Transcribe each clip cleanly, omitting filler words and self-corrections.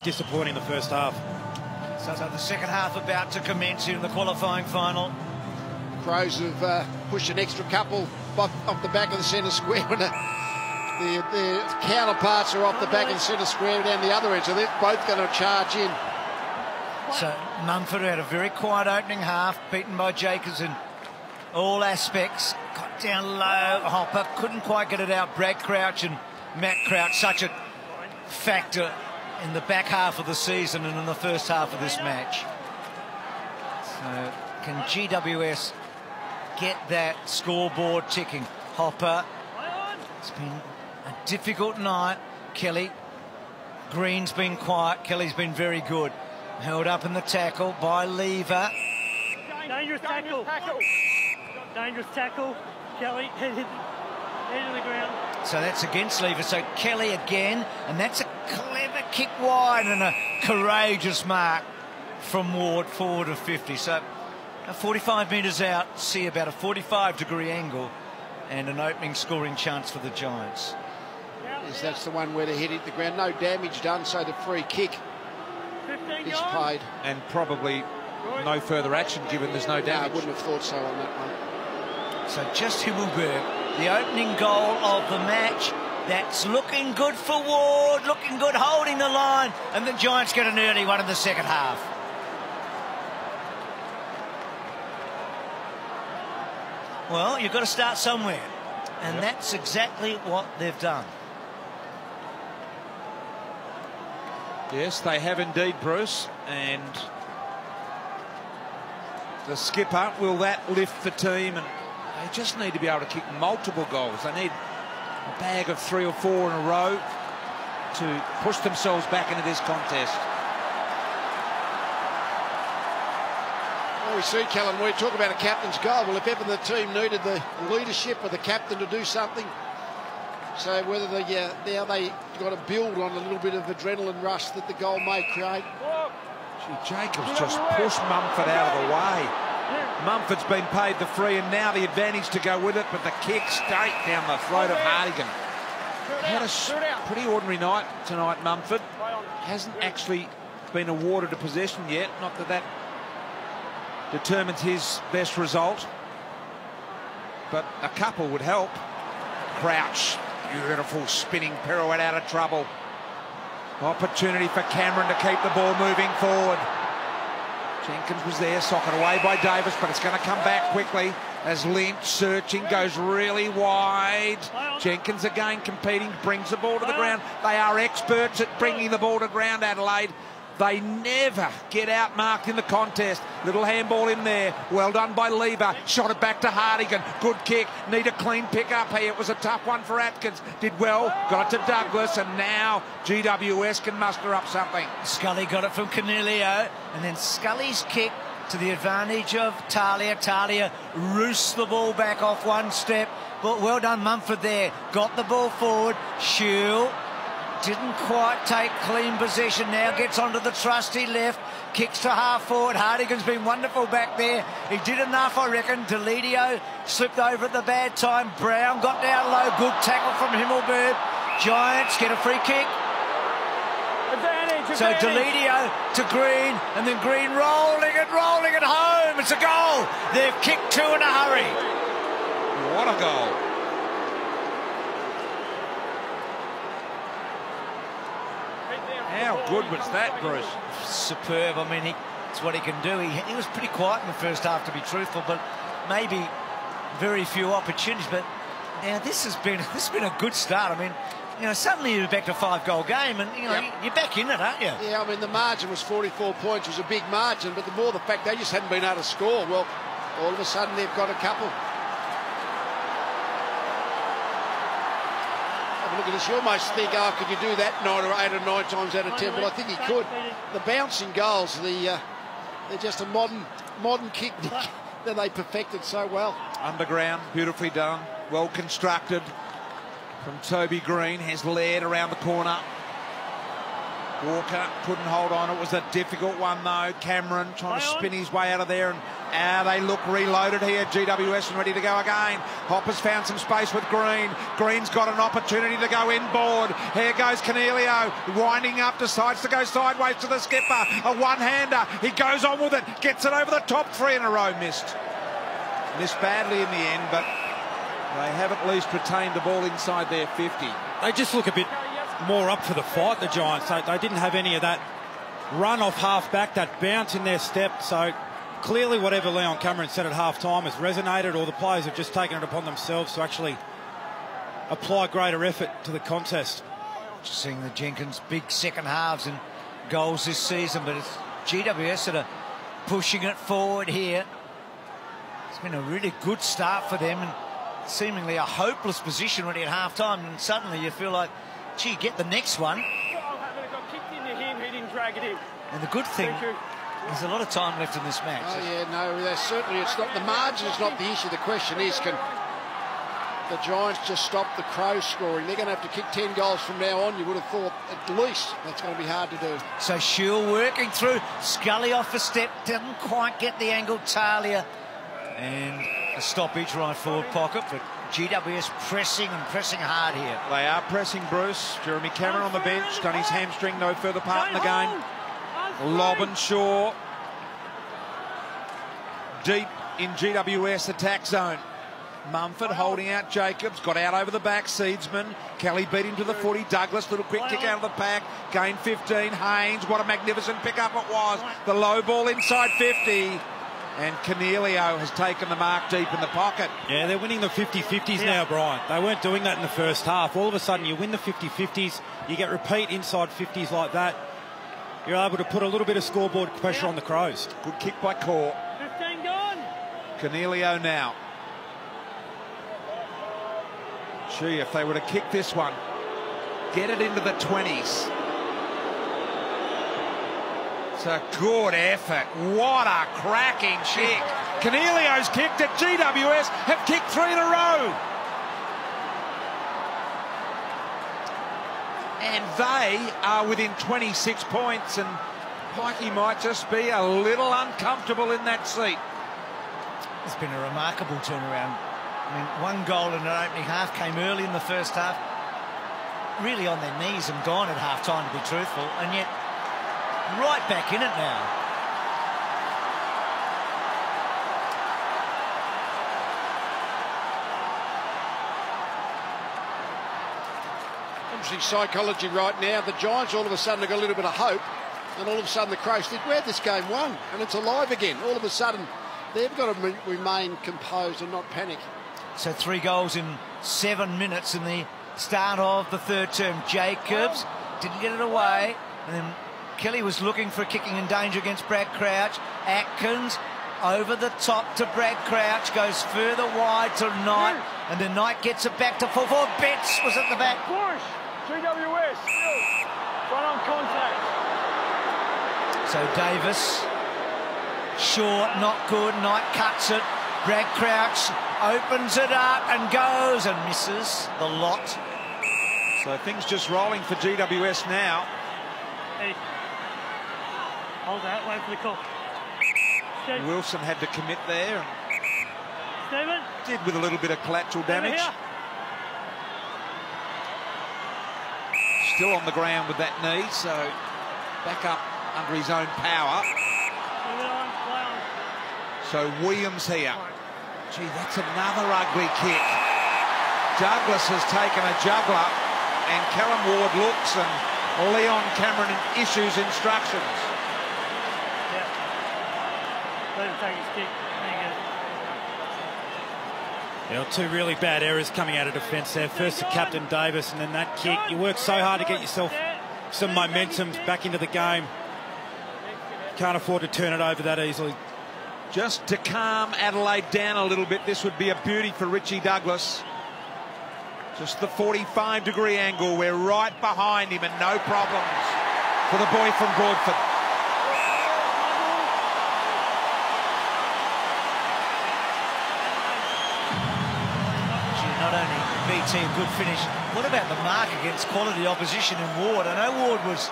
Disappointing the first half. So the second half about to commence in the qualifying final. Crows have pushed an extra couple off the back of the centre square, and the counterparts are off the back of the centre square down the other end, so they're both going to charge in. So Mumford had a very quiet opening half, beaten by Jacobs in all aspects. Got down low, Hopper couldn't quite get it out. Brad Crouch and Matt Crouch, such a factor in the back half of the season and in the first half of this match. So can GWS get that scoreboard ticking? Hopper, it's been a difficult night. Kelly, Green's been quiet, Kelly's been very good. Held up in the tackle by Lever. Dangerous tackle. Dangerous tackle. Kelly, head to the ground. So that's against Lever. So Kelly again, and that's a clever kick wide and a courageous mark from Ward forward of 50. So 45 metres out, see about a 45-degree angle and an opening scoring chance for the Giants. Yes, that's the one where the head hit the ground. No damage done, so the free kick is played. And probably no further action given there's no damage. No, I wouldn't have thought so on that one. So just Himmelberg, the opening goal of the match. That's looking good for Ward, looking good, holding the line, and the Giants get an early one in the second half. Well, you've got to start somewhere, and that's exactly what they've done. Yes, they have indeed, Bruce, and the skipper, will that lift the team? And they just need to be able to kick multiple goals. They need a bag of 3 or 4 in a row to push themselves back into this contest. Well, we see, Callum, we talk about a captain's goal. Well, if ever the team needed the leadership of the captain to do something, so whether now they got to build on a little bit of adrenaline rush that the goal may create. Gee, Jacobs just pushed Mumford out of the way. Mumford's been paid the free and now the advantage to go with it, but the kick straight down the throat of Hardigan. Had a pretty ordinary night tonight, Mumford. Hasn't actually been awarded a possession yet, not that that determines his best result, but a couple would help. Crouch, beautiful spinning pirouette out of trouble. Opportunity for Cameron to keep the ball moving forward. Jenkins was there, socked away by Davis, but it's going to come back quickly as Lynch searching, goes really wide. Jenkins again competing, brings the ball to the ground. They are experts at bringing the ball to ground, Adelaide. They never get outmarked in the contest. Little handball in there. Well done by Lever. Shot it back to Hardigan. Good kick. Need a clean pick up here. It was a tough one for Atkins. Did well. Got it to Douglas. And now GWS can muster up something. Scully got it from Cornelio. And then Scully's kick to the advantage of Talia. Talia roosts the ball back off one step. But well done Mumford there. Got the ball forward. Shield didn't quite take clean possession. Now gets onto the trusty left. Kicks to half forward. Hardigan's been wonderful back there. He did enough, I reckon. Deledio slipped over at the bad time. Brown got down low. Good tackle from Himmelberg. Giants get a free kick. So Deledio to Green, and then Green rolling it home. It's a goal. They've kicked 2 in a hurry. What a goal. How good was that, Bruce? Superb. I mean, it's what he can do. He was pretty quiet in the first half, to be truthful, but maybe very few opportunities. But now this has been a good start. I mean, you know, suddenly you're back to a 5-goal game, and you know you're back in it, aren't you? Yeah, I mean the margin was 44 points. It was a big margin, but the more the fact they just hadn't been able to score. Well, all of a sudden they've got a couple. Look at this, you almost think, oh, could you do that 8 or 9 times out of 10? But I think he could. The bouncing goals, they're just a modern kick that they perfected so well. Underground, beautifully done, well constructed from Toby Green. Has led around the corner. Walker couldn't hold on. It was a difficult one, though. Cameron trying to spin his way out of there. And they look reloaded here. GWS and ready to go again. Hopper's found some space with Green. Green's got an opportunity to go inboard. Here goes Cornelio. Winding up, decides to go sideways to the skipper. A one-hander. He goes on with it. Gets it over the top. 3 in a row. Missed badly in the end, but they have at least retained the ball inside their 50. They just look a bit more up for the fight, the Giants. They didn't have any of that run off half-back, that bounce in their step. So clearly whatever Leon Cameron said at half-time has resonated, or the players have just taken it upon themselves to actually apply greater effort to the contest. Just seeing the Jenkins big second halves and goals this season, but it's GWS that are pushing it forward here. It's been a really good start for them, and seemingly a hopeless position already at half-time, and suddenly you feel like, gee, get the next one. Got kicked in the hand, he didn't drag it in. And the good thing, there's a lot of time left in this match. Oh, yeah, no, certainly it's not. The margin is not the issue. The question is, can the Giants just stop the Crows scoring? They're going to have to kick 10 goals from now on. You would have thought at least that's going to be hard to do. So Shield working through. Scully off a step, didn't quite get the angle. Talia, and a stoppage right forward pocket, but GWS pressing hard here. They are pressing, Bruce. Jeremy Cameron on the bench, done his hamstring, no further part in the game. Lobbenshaw deep in GWS attack zone. Mumford holding out Jacobs, got out over the back. Seedsman, Kelly beat him to the footy. Douglas, little quick kick out of the pack, gained 15. Haynes, what a magnificent pickup it was. The low ball inside 50. And Cornelio has taken the mark deep in the pocket. Yeah, they're winning the 50-50s now, Brian. They weren't doing that in the first half. All of a sudden, you win the 50-50s, you get repeat inside 50s like that. You're able to put a little bit of scoreboard pressure on the Crows. Good kick by Core. 15 gone. Cornelio now. Gee, if they were to kick this one, get it into the 20s. It's a good effort. What a cracking kick. Cornelio's kicked it. GWS have kicked 3 in a row. And they are within 26 points, and Pikey might just be a little uncomfortable in that seat. It's been a remarkable turnaround. I mean, one goal in an opening half came early in the first half. Really on their knees and gone at half-time, to be truthful, and yet right back in it now. Interesting psychology right now. The Giants all of a sudden have got a little bit of hope, and all of a sudden the Crows think, where'd this game won? And it's alive again. All of a sudden they've got to remain composed and not panic. So 3 goals in 7 minutes in the start of the third term. Jacobs didn't get it away, and then Kelly was looking for a kicking in danger against Brad Crouch. Atkins over the top to Brad Crouch, goes further wide to Knight, and then Knight gets it back to full forward. Betts was at the back. Push. GWS still. Front on contact. So Davis, short, not good. Knight cuts it. Brad Crouch opens it up and goes and misses the lot. So things just rolling for GWS now. Hey. Hold that, wait for the call. Steve. Wilson had to commit there. Stephen. Did with a little bit of collateral damage. Still on the ground with that knee, so back up under his own power. So Williams here. Gee, that's another ugly kick. Douglas has taken a juggler, and Callum Ward looks, and Leon Cameron issues instructions. Let him take his kick. Yeah, 2 really bad errors coming out of defence there. First to Captain Davis, and then that kick. You work so hard to get yourself some momentum back into the game. Can't afford to turn it over that easily. Just to calm Adelaide down a little bit, this would be a beauty for Richie Douglas. Just the 45-degree angle. We're right behind him and no problems for the boy from Broadford. Not only BT a good finish, what about the mark against quality opposition in Ward? I know Ward was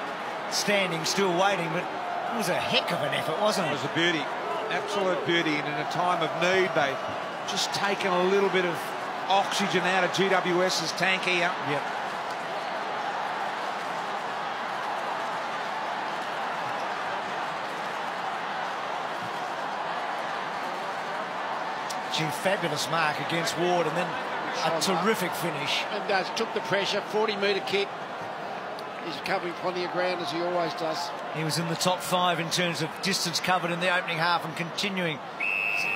standing still waiting, but it was a heck of an effort, wasn't it? It was a beauty, absolute beauty, and in a time of need, they've just taken a little bit of oxygen out of GWS's tank here. Yep. Gee, fabulous mark against Ward, and then a terrific finish. And took the pressure, 40-metre kick. He's covering plenty of ground, as he always does. He was in the top 5 in terms of distance covered in the opening half and continuing.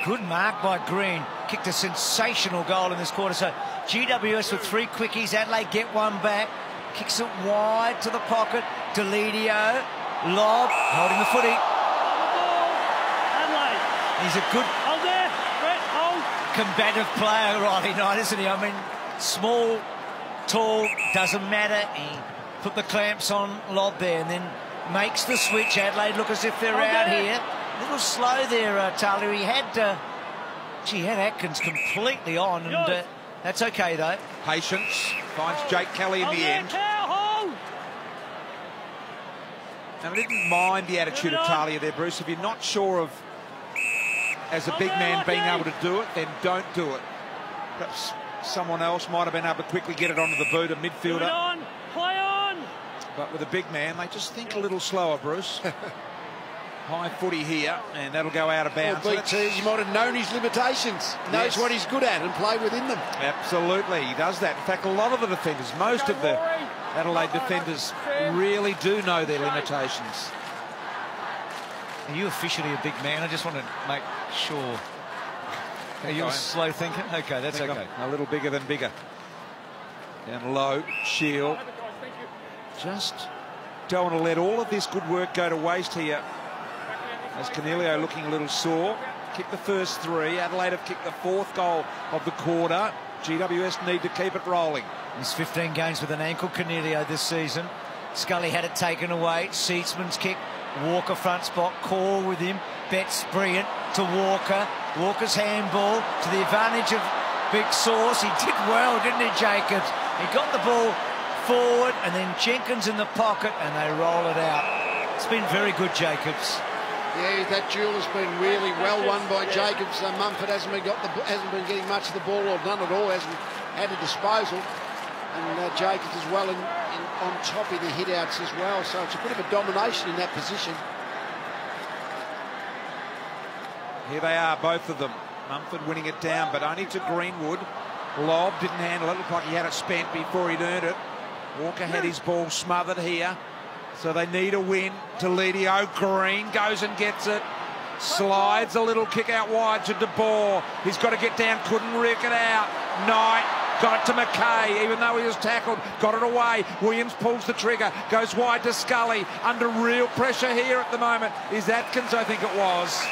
Good mark by Green. Kicked a sensational goal in this quarter. So GWS with 3 quickies. Adelaide get one back. Kicks it wide to the pocket. Deledio. Lob. Holding the footy. Adelaide. He's a good... Hold there. Brett, hold. Combative player, Riley Knight, isn't he? I mean, small, tall, doesn't matter. He put the clamps on Lob there and then makes the switch. Adelaide look as if they're out here. A little slow there, Talia. He had Atkins completely on, and that's okay, though. Patience. Finds Jake Kelly in the end. And I didn't mind the attitude of Talia there, Bruce. If you're not sure of, as a big man, being able to do it, then don't do it. Perhaps someone else might have been able to quickly get it onto the boot, a midfielder. Play on. But with a big man, they just think a little slower, Bruce. High footy here, and that'll go out of bounds. Well, BT, he might have known his limitations, knows what he's good at, and play within them. Absolutely, he does that. In fact, a lot of the defenders, most of the Adelaide defenders, really do know their limitations. Are you officially a big man? I just want to make sure. Are you a slow thinker? Okay, that's okay. A little bigger than bigger. Down low, Shield. Just don't want to let all of this good work go to waste here. As Cornelio looking a little sore. Kicked the first 3. Adelaide have kicked the 4th goal of the quarter. GWS need to keep it rolling. He's 15 games with an ankle, Cornelio, this season. Scully had it taken away. Seatsman's kick. Walker front spot. Call with him. Betts brilliant to Walker. Walker's handball to the advantage of Big Sauce. He did well, didn't he, Jacobs? He got the ball forward, and then Jenkins in the pocket, and they roll it out. It's been very good, Jacobs. Yeah, that duel has been really well won by Jacobs. Mumford hasn't been getting much of the ball, or none at all, hasn't had a disposal. And Jacobs is well on top of the hit-outs as well. So it's a bit of a domination in that position. Here they are, both of them. Mumford winning it down, but only to Greenwood. Lob didn't handle it. Looked like he had it spent before he'd earned it. Walker had his ball smothered here. So they need a win. Deledio. Green goes and gets it. Slides a little kick out wide to De Boer. He's got to get down. Couldn't work it out. Knight got it to McKay, even though he was tackled. Got it away. Williams pulls the trigger. Goes wide to Scully. Under real pressure here at the moment is Atkins, I think it was.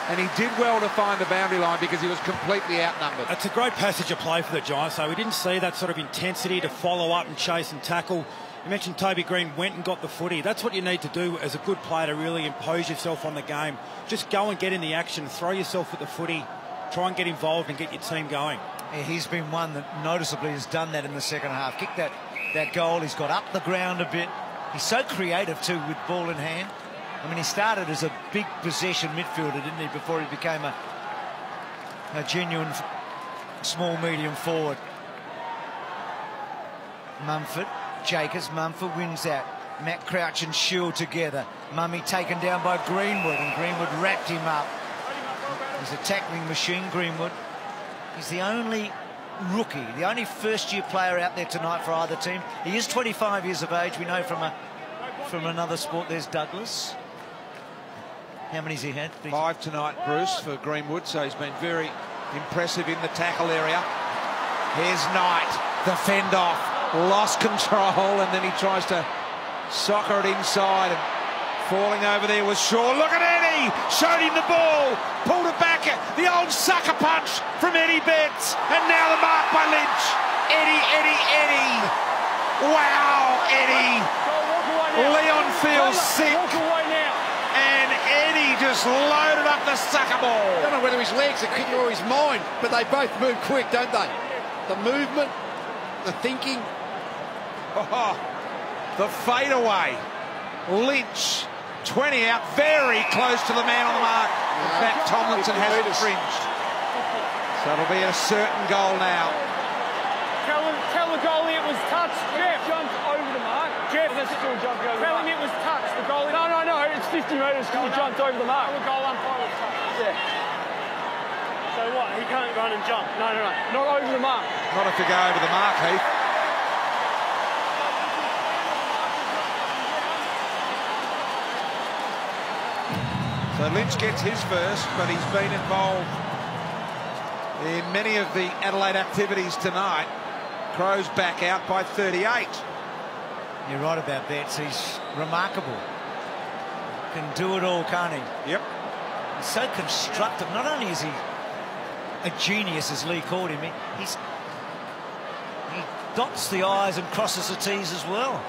And he did well to find the boundary line because he was completely outnumbered. It's a great passage of play for the Giants, so we didn't see that sort of intensity to follow up and chase and tackle. You mentioned Toby Green went and got the footy. That's what you need to do as a good player to really impose yourself on the game. Just go and get in the action, throw yourself at the footy, try and get involved and get your team going. Yeah, he's been one that noticeably has done that in the second half. Kicked that goal. He's got up the ground a bit. He's so creative too with ball in hand. I mean, he started as a big possession midfielder, didn't he, before he became a genuine small medium forward. Mumford, Jacobs, Mumford wins that. Matt Crouch and Shield together. Mummy taken down by Greenwood, and Greenwood wrapped him up. He's a tackling machine, Greenwood. He's the only rookie, the only first-year player out there tonight for either team. He is 25 years of age. We know from another sport. There's Douglas. How many's he had? 5 tonight, Bruce, for Greenwood, so he's been very impressive in the tackle area. Here's Knight, the fend off, lost control, and then he tries to soccer it inside, and falling over there was Shaw. Look at Eddie, showed him the ball, pulled it back, the old sucker punch from Eddie Betts, and now the mark by Lynch. Eddie. Wow, Eddie. Leon feels sick. And Eddie just loaded up the sucker ball. I don't know whether his legs are quicker or his mind, but they both move quick, don't they? The movement, the thinking. The fadeaway. Lynch, 20 out, very close to the man on the mark. In fact, Tomlinson hasn't fringed. So it'll be a certain goal now. Tell the goalie it was touched. Jeff jumped over the mark. Jeff, that's still jumped over the mark. Tell him it was touched. The goalie. No. It's 50 metres because he jumped over the mark. The goal umpire was touched. Yeah. So what? He can't run and jump? No. Not over the mark. Not if you go over the mark, Heath. So Lynch gets his first, but he's been involved in many of the Adelaide activities tonight. Crows back out by 38. You're right about that. He's remarkable. Can do it all, can't he? Yep. He's so constructive. Not only is he a genius, as Lee called him, he dots the I's and crosses the T's as well.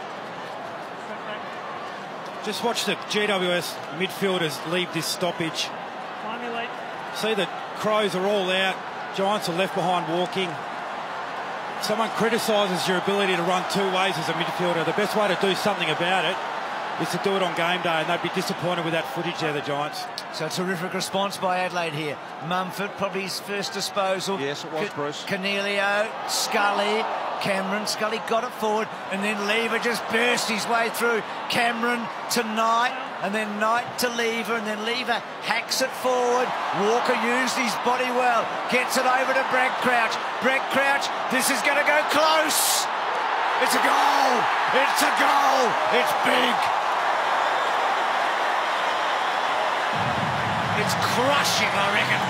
Just watch the GWS midfielders leave this stoppage. See the Crows are all out. Giants are left behind walking. Someone criticises your ability to run two ways as a midfielder. The best way to do something about it is to do it on game day, and they'd be disappointed with that footage there, the Giants. So a terrific response by Adelaide here. Mumford, probably his first disposal. Yes, it was, Bruce. Cornelio, Scully, Cameron. Scully got it forward, and then Lever just burst his way through. Cameron to Knight, and then Knight to Lever, and then Lever hacks it forward. Walker used his body well. Gets it over to Brad Crouch. Brad Crouch, this is going to go close. It's a goal. It's a goal. It's big. It's crushing, I reckon.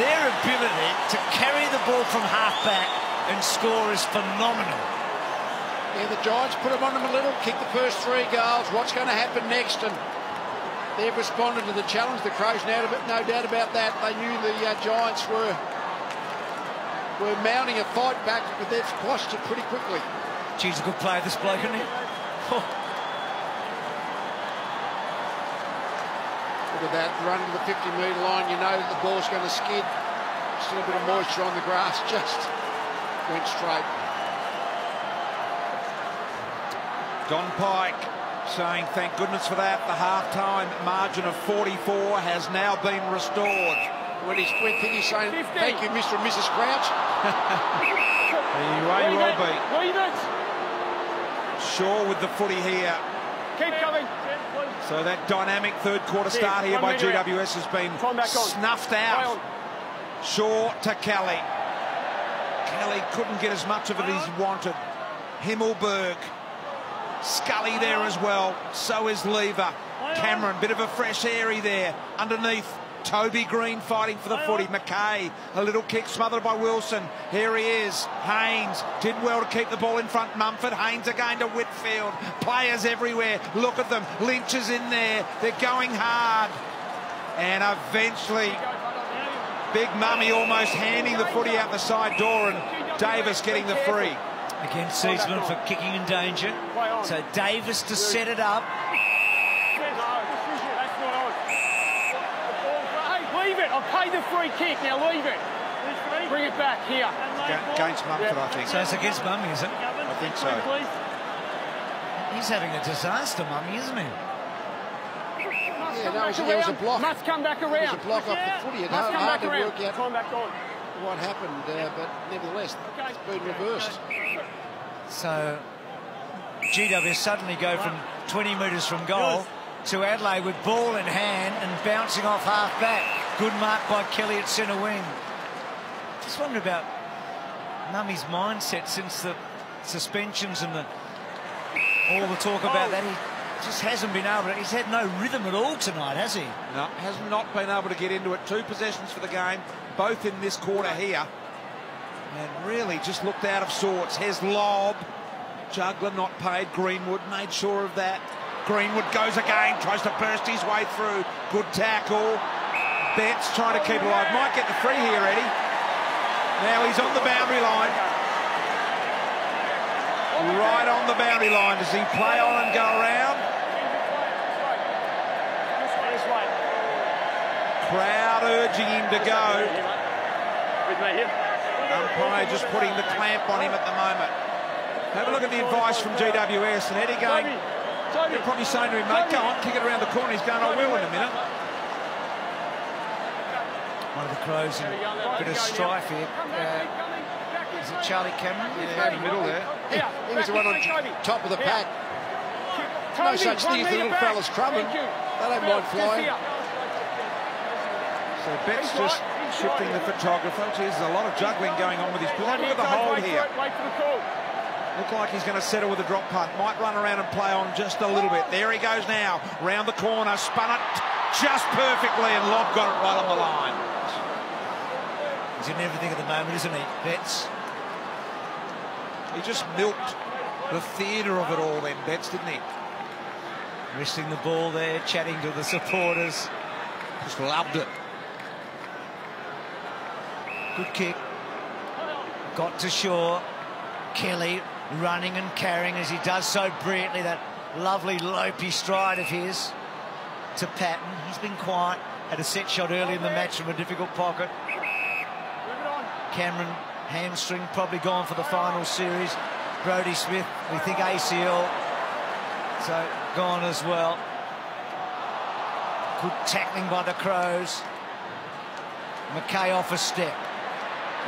Their ability to carry the ball from half-back and score is phenomenal. Yeah, the Giants put them on them a little, kicked the first 3 goals. What's going to happen next? And they've responded to the challenge. The Crows, no doubt about that. They knew the Giants were mounting a fight back, but they've squashed it pretty quickly. Geez, a good player, this bloke, isn't he? Oh. Look at that run to the 50-metre line. You know that the ball's going to skid. Still a bit of moisture on the grass. Just went straight. Don Pike saying thank goodness for that. The half-time margin of 44 has now been restored. When he's saying 50. Thank you, Mr. and Mrs. Crouch. You may well be. Leave it. Shaw with the footy here. Keep coming. So that dynamic third quarter start here by GWS has been snuffed out. Shaw to Kelly. Kelly couldn't get as much of it as he wanted. Himmelberg. Scully there as well. So is Lever. Cameron, bit of a fresh airy there. Underneath, Toby Green fighting for the footy. McKay, a little kick smothered by Wilson. Here he is. Haynes did well to keep the ball in front. Mumford. Haynes again to Whitfield. Players everywhere. Look at them. Lynch is in there. They're going hard. And eventually, Big Mummy almost handing the footy out the side door, and Davis getting the free. Again, Seaman for kicking in danger. So Davis to set it up. Leave it. I've paid the free kick. Now leave it. Bring it back here. Against Mumford, I think. So it's against Mummy, is it? I think so. He's having a disaster, Mummy, isn't he? Yeah, no, there was a block. Must come back around. There was a block off the footy. It's hard to work out Come back on. what happened, but nevertheless, it's been reversed. So GWS suddenly go from 20 metres from goal to Adelaide with ball in hand and bouncing off half-back. Good mark by Kelly at centre wing. Just wonder about Mummy's mindset since the suspensions and all the talk about that. He just hasn't been able to. He's had no rhythm at all tonight, has he? No, has not been able to get into it. 2 possessions for the game, both in this quarter here. And really just looked out of sorts. Here's lob. Juggler not paid. Greenwood made sure of that. Greenwood goes again, tries to burst his way through. Good tackle. Betts trying to keep it alive. Might get the free here, Eddie. Now he's on the boundary line. Right on the boundary line. Does he play on and go around? Crowd urging him to go. Umpire just putting the clamp on him at the moment. Have a look at the advice from GWS, and Eddie going, You're probably saying to him, mate, go on, kick it around the corner. He's going, I will in a minute. One of the Crows in a bit of strife here. Is it Charlie Cameron? Yeah, in the middle there. He was the one on top of the pack. No such thing as the little fellas crumbing. They don't mind flying. So Betts just shifting the photographer. Geez, there's a lot of juggling going on with his play. Look at the hold here. Look like he's going to settle with a drop punt. Might run around and play on just a little bit. There he goes now. Round the corner, spun it just perfectly, and Lobb got it right on the line. He's in everything at the moment, isn't he, Betts? He just milked the theatre of it all then, Betts, didn't he? Resting the ball there, chatting to the supporters. Just loved it. Good kick. Got to shore. Kelly running and carrying as he does so brilliantly. That lovely lopey stride of his to Patton. He's been quiet. Had a set shot early in the match from a difficult pocket. Cameron, hamstring, probably gone for the final series. Brodie Smith, we think ACL. So gone as well. Good tackling by the Crows. McKay off a step.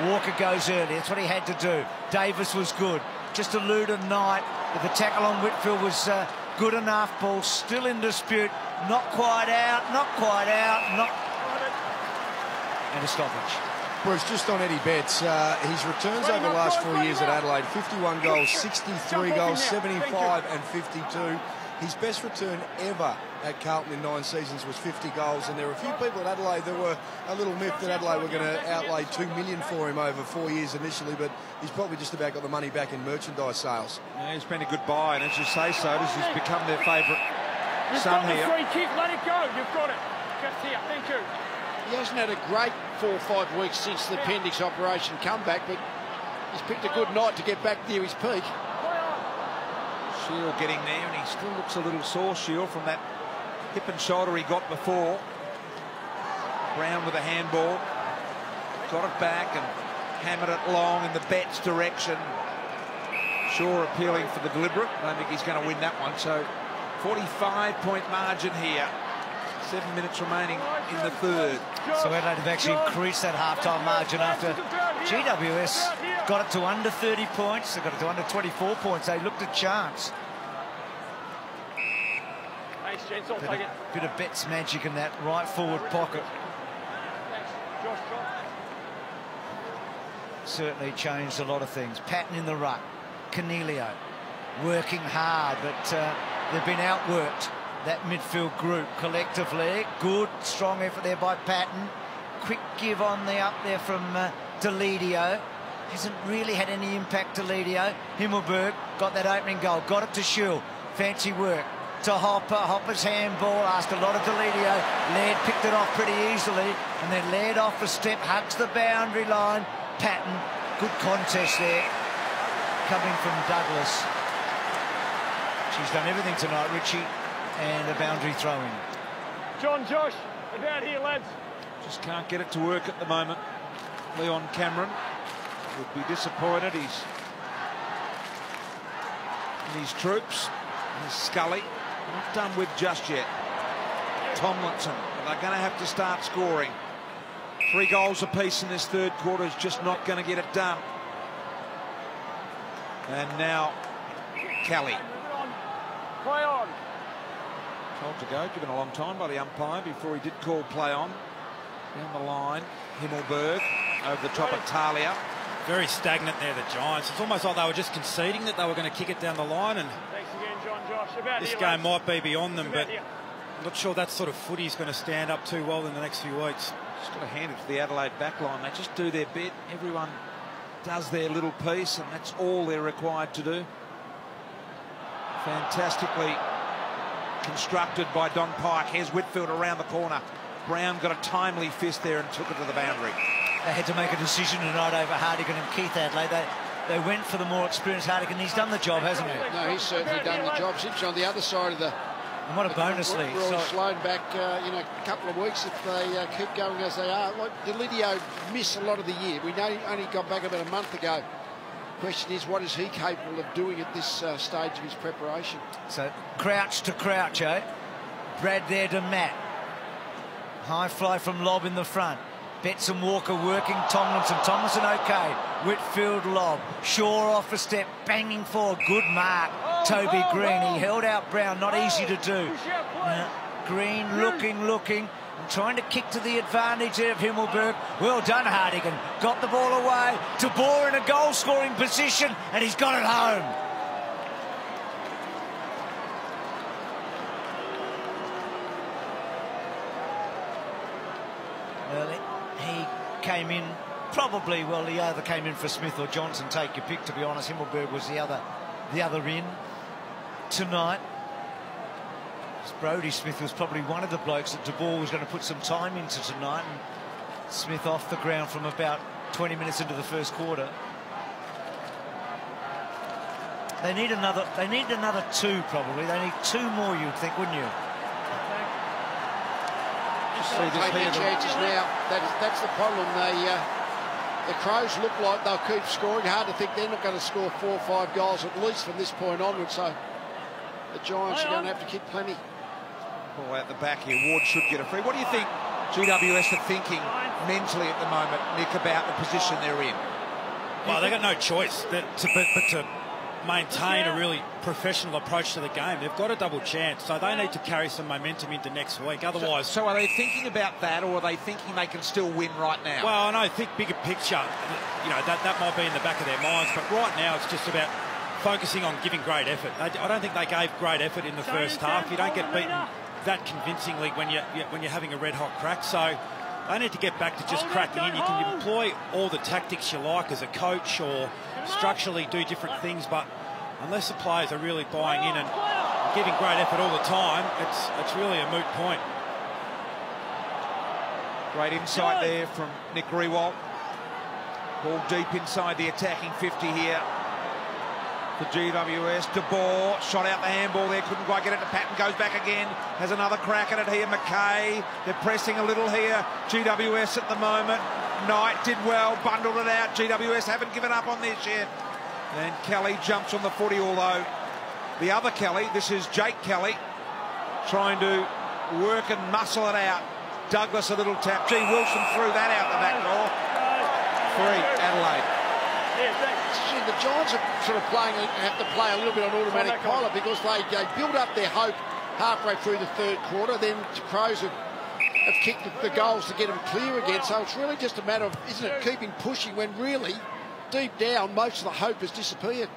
Walker goes early. That's what he had to do. Davis was good. Just eluded Knight, but the tackle on Whitfield was good enough. Ball still in dispute. Not quite out. Not quite out. Not. And a stoppage. Bruce, just on Eddie Betts, his returns over the last 4 years at Adelaide, 51 goals, 63 goals, 75 and 52. His best return ever at Carlton in 9 seasons was 50 goals, and there were a few people at Adelaide that were a little miffed that Adelaide were going to outlay $2 million for him over 4 years initially, but he's probably just about got the money back in merchandise sales. Yeah, he's been a good buy, and as you say so, he's become their favourite son here. Free kick, let it go. You've got it. Just here. Thank you. He hasn't had a great 4 or 5 weeks since the appendix operation comeback, but he's picked a good night to get back near his peak. Shield getting there, and he still looks a little sore, Shield, from that hip and shoulder he got before. Brown with a handball. Got it back and hammered it long in the Betts direction. Shaw appealing for the deliberate. I don't think he's going to win that one. So 45-point margin here. 7 minutes remaining in the third. So Adelaide have actually increased that half-time margin after GWS got it to under 30 points. They got it to under 24 points. They looked at chance. Thanks, gents. I'll take it. Bit of Betts magic in that right forward pocket. Thanks. Josh. Certainly changed a lot of things. Patton in the ruck. Cornelio working hard, but they've been outworked. That midfield group collectively. Good, strong effort there by Patton. Quick give on the up there from Deledio. Hasn't really had any impact, Deledio. Himmelberg got that opening goal. Got it to Schull. Fancy work. To Hopper. Hopper's handball. Asked a lot of Deledio. Laird picked it off pretty easily. And then Laird off a step. Hugs the boundary line. Patton. Good contest there. Coming from Douglas. She's done everything tonight, Richie. And a boundary throw-in. Josh, about here, lads. Just can't get it to work at the moment. Leon Cameron would be disappointed. He's and his troops, and Scully, not done with just yet. Tomlinson, they're going to have to start scoring. 3 goals apiece in this third quarter is just not going to get it done. And now Kelly. Play on. Told to go, given a long time by the umpire before he did call play on. Down the line, Himmelberg over the top of Talia. Very stagnant there, the Giants. It's almost like they were just conceding that they were going to kick it down the line, and Thanks again, Josh. About this here, game lads. might be beyond them, but here. I'm not sure that sort of footy is going to stand up too well in the next few weeks. Just got to hand it to the Adelaide backline. They just do their bit. Everyone does their little piece, and that's all they're required to do. Fantastically constructed by Don Pike. Here's Whitfield around the corner. Brown got a timely fist there and took it to the boundary. They had to make a decision tonight over Hartigan and Keith Adelaide. They went for the more experienced Hartigan. He's done the job, hasn't he? No, he's certainly done the job. Simpson on the other side of the... And what a bonus lead. We're all slowed back in a couple of weeks if they keep going as they are. Like Delidio missed a lot of the year. We know he only got back about a month ago question is, what is he capable of doing at this stage of his preparation? So Crouch to Crouch, eh? Brad there to Matt. High fly from Lobb in the front. Betts and Walker working Tomlinson. Tomlinson okay. Whitfield Lobb. Shaw off a step, banging forward. Good mark. Toby Green. He held out Brown. Not easy to do. Green looking. Trying to kick to the advantage there of Himmelberg. Well done, Hardigan. Got the ball away. De Boer in a goal-scoring position, and he's got it home. Well, he came in probably, well, he either came in for Smith or Johnson, take your pick, to be honest. Himmelberg was the other in tonight. Brodie Smith was probably one of the blokes that De Boer was going to put some time into tonight, and Smith off the ground from about 20 minutes into the first quarter. They need another two, probably. They need two more, you'd think, wouldn't you? Taking chances now. That's the problem. The Crows look like they'll keep scoring. Hard to think they're not going to score 4 or 5 goals at least from this point onwards. So the Giants are going to have to kick plenty. Ball out the back here. Ward should get a free. What do you think GWS are thinking mentally at the moment, Nick, about the position they're in? Well, they've got no choice but to maintain a really professional approach to the game. They've got a double chance, so they need to carry some momentum into next week. Otherwise... So are they thinking about that, or are they thinking they can still win right now? Well, I think bigger picture, you know, that might be in the back of their minds, but right now it's just about focusing on giving great effort. I don't think they gave great effort in the first half. You don't get beaten that convincingly when you're having a red-hot crack, so they need to get back to just cracking in. You can employ all the tactics you like as a coach or structurally do different things, but unless the players are really buying in and giving great effort all the time, it's really a moot point. Great insight there from Nick Riewoldt. Ball deep inside the attacking 50 here for GWS. De Boer shot out the handball there, couldn't quite get it to Patton, goes back again, has another crack at it here. McKay, they're pressing a little here. GWS at the moment. Knight did well, bundled it out. GWS haven't given up on this yet. And Kelly jumps on the footy, although the other Kelly, this is Jake Kelly, trying to work and muscle it out. Douglas a little tap. G. Wilson threw that out the back door. 3, Adelaide. The Giants are sort of have to play a little bit on automatic pilot because they build up their hope halfway through the third quarter. Then the Crows have kicked the goals to get them clear again. So it's really just a matter of, isn't it, keeping pushing when really, deep down, most of the hope has disappeared.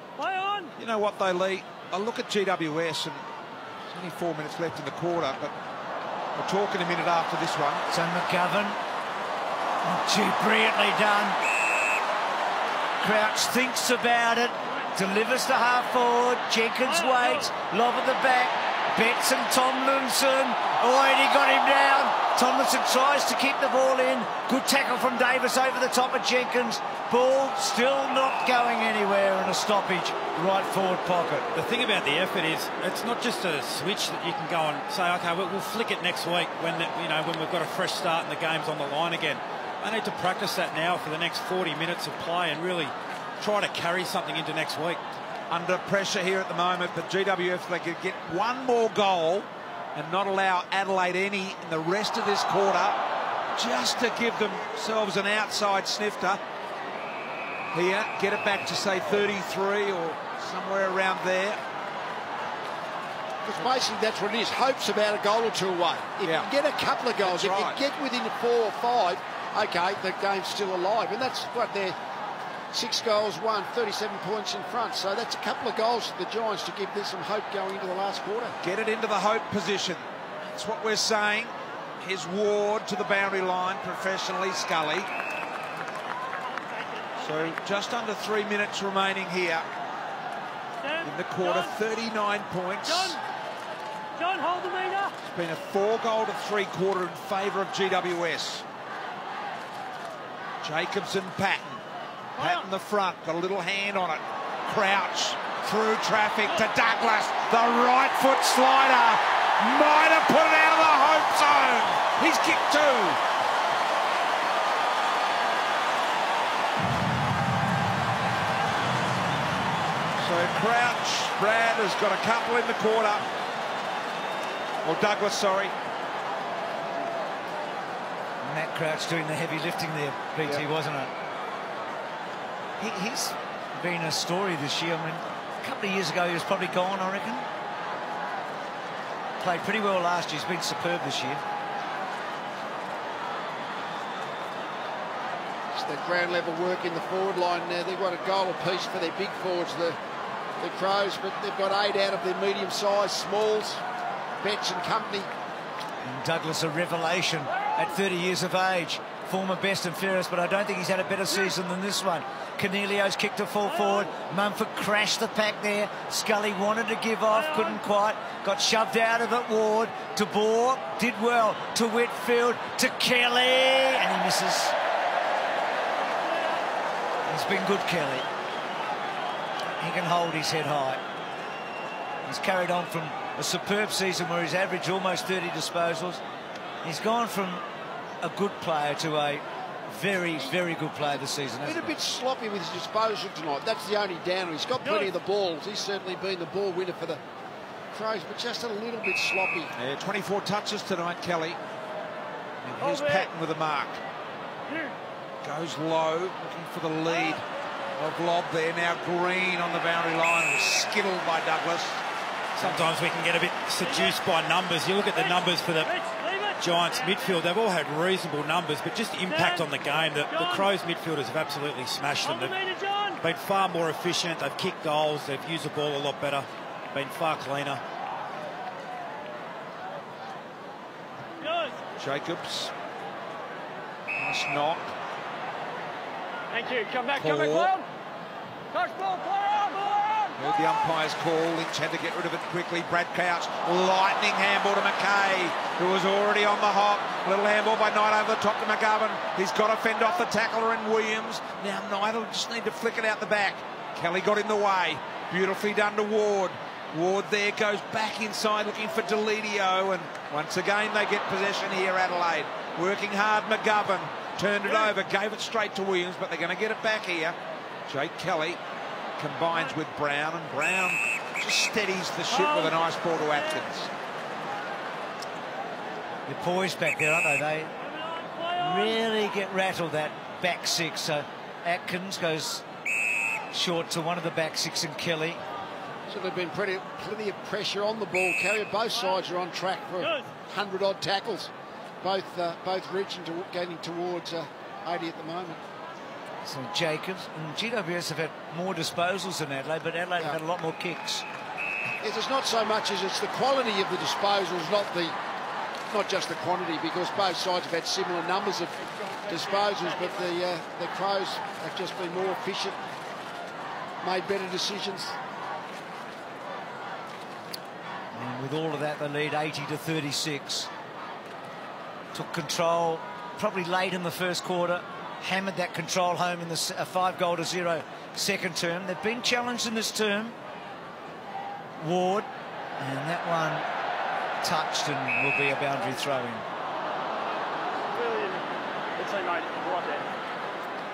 You know what, though, Lee? I look at GWS, and there's only 4 minutes left in the quarter, but we'll talk in a minute after this one. So McGovern, brilliantly done. Crouch thinks about it, delivers to half forward. Jenkins waits, lob at the back. Betts and Tomlinson. Oh, and he got him down. Tomlinson tries to keep the ball in. Good tackle from Davis over the top of Jenkins. Ball still not going anywhere, and a stoppage right forward pocket. The thing about the effort is it's not just a switch that you can go and say, okay, we'll flick it next week when when we've got a fresh start and the game's on the line again. They need to practice that now for the next 40 minutes of play and really try to carry something into next week. Under pressure here at the moment, but GWS, they could get one more goal and not allow Adelaide any in the rest of this quarter, just to give themselves an outside snifter here. Get it back to, say, 33 or somewhere around there. Because basically that's what it is. Hope's about a goal or two away. If you get a couple of goals, if you get within 4 or 5, okay, the game's still alive. And that's what they're 6 goals, 37 points in front. So that's a couple of goals for the Giants to give them some hope going into the last quarter. Get it into the hope position. That's what we're saying. Here's Ward to the boundary line, professionally, Scully. So just under 3 minutes remaining here in the quarter, 39 points. John, hold the meter. It's been a 4-goal to 3-quarter in favour of GWS. Jacobson, Patton. Patton the front, got a little hand on it. Crouch through traffic to Douglas. The right foot slider might have put it out of the hope zone. He's kicked 2. Crouch. Brad has got a couple in the quarter. Or Douglas, sorry. Matt Crouch doing the heavy lifting there, BT, wasn't it? He's been a story this year. I mean, a couple of years ago he was probably gone, I reckon. Played pretty well last year. He's been superb this year. It's the ground level work in the forward line now. They've got a goal apiece for their big forwards, the Crows, but they've got 8 out of their medium size smalls, Betts and company. And Douglas, a revelation at 30 years of age. Former best and fairest, but I don't think he's had a better season than this one. Cornelio's kicked a full forward. Mumford crashed the pack there. Scully wanted to give off, couldn't quite. Got shoved out of it, Ward. To Bohr, did well. To Whitfield, to Kelly, and he misses. He's been good, Kelly. He can hold his head high. He's carried on from a superb season where he's averaged almost 30 disposals. He's gone from a good player to a very, very good player this season. He's been a bit sloppy with his disposal tonight. That's the only downer. He's got plenty of the balls. He's certainly been the ball winner for the Crows, but just a little bit sloppy. Yeah, 24 touches tonight, Kelly. And here's Patton with a mark. Goes low, looking for the lead of lob there. Now Green on the boundary line, was skittled by Douglas. Sometimes we can get a bit seduced by numbers. You look at the numbers for the Giants midfield, they've all had reasonable numbers, but just impact on the game. The Crows midfielders have absolutely smashed them. They've been far more efficient, they've kicked goals, they've used the ball a lot better, been far cleaner. Jacobs. Nice knock. Thank you. Come back, Paul. play on. Touch ball, play on. Heard the umpire's call. Lynch had to get rid of it quickly. Brad Crouch, lightning handball to McKay, who was already on the hop. Little handball by Knight over the top to McGovern. He's got to fend off the tackler in Williams. Now Knight will just need to flick it out the back. Kelly got in the way. Beautifully done to Ward. Ward there goes back inside looking for Deledio, and once again they get possession here, Adelaide. Working hard, McGovern turned it over, gave it straight to Williams, but they're going to get it back here. Jake Kelly combines with Brown, and Brown just steadies the ship with a nice ball to Atkins. They're poised back there, aren't they? They really get rattled, that back six. So Atkins goes short to one of the back six and Kelly. So there've been plenty of pressure on the ball carrier. Both sides are on track for 100-odd tackles. Both reaching to getting towards 80 at the moment. So Jacobs and GWS have had more disposals than Adelaide, but Adelaide have had a lot more kicks. Yes, it's not so much as it's the quality of the disposals, not just the quantity, because both sides have had similar numbers of disposals, but the Crows have just been more efficient, made better decisions. And with all of that, they lead 80-36. Took control probably late in the first quarter, hammered that control home in the 5-0 second term. They've been challenged in this term. Ward, and that one touched and will be a boundary throw-in.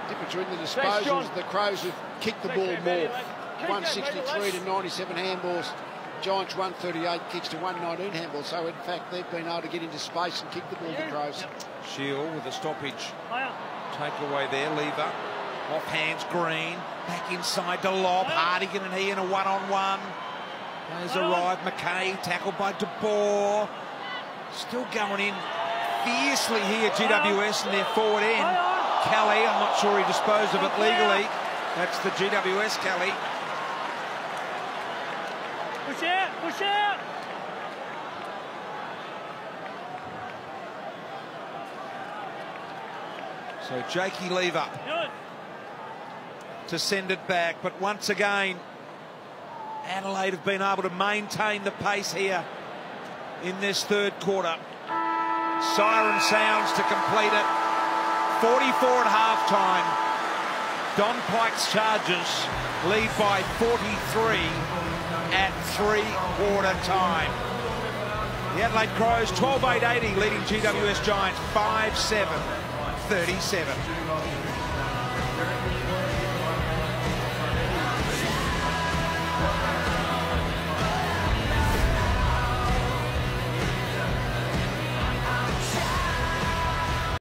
Difference between the disposals, the Crows have kicked the ball more. 163 to 97 handballs. Giants 138 kicks to 119 handballs. So in fact they've been able to get into space and kick the ball to Crows. Shield with a stoppage. Take away there, Lever. Off hands, Green. Back inside to Lob. Hardigan and he in a one-on-one. There's arrived. McKay tackled by De Boer. Still going in fiercely here, GWS, in their forward end. Kelly, I'm not sure he disposed of it legally. That's the GWS Kelly. Push out, push out. So Jakey Lever to send it back, but once again Adelaide have been able to maintain the pace here in this third quarter. Siren sounds to complete it. 44 at half-time. Don Pyke's Chargers lead by 43 at three-quarter time. The Adelaide Crows 12-8-80 leading GWS Giants 5-7-37.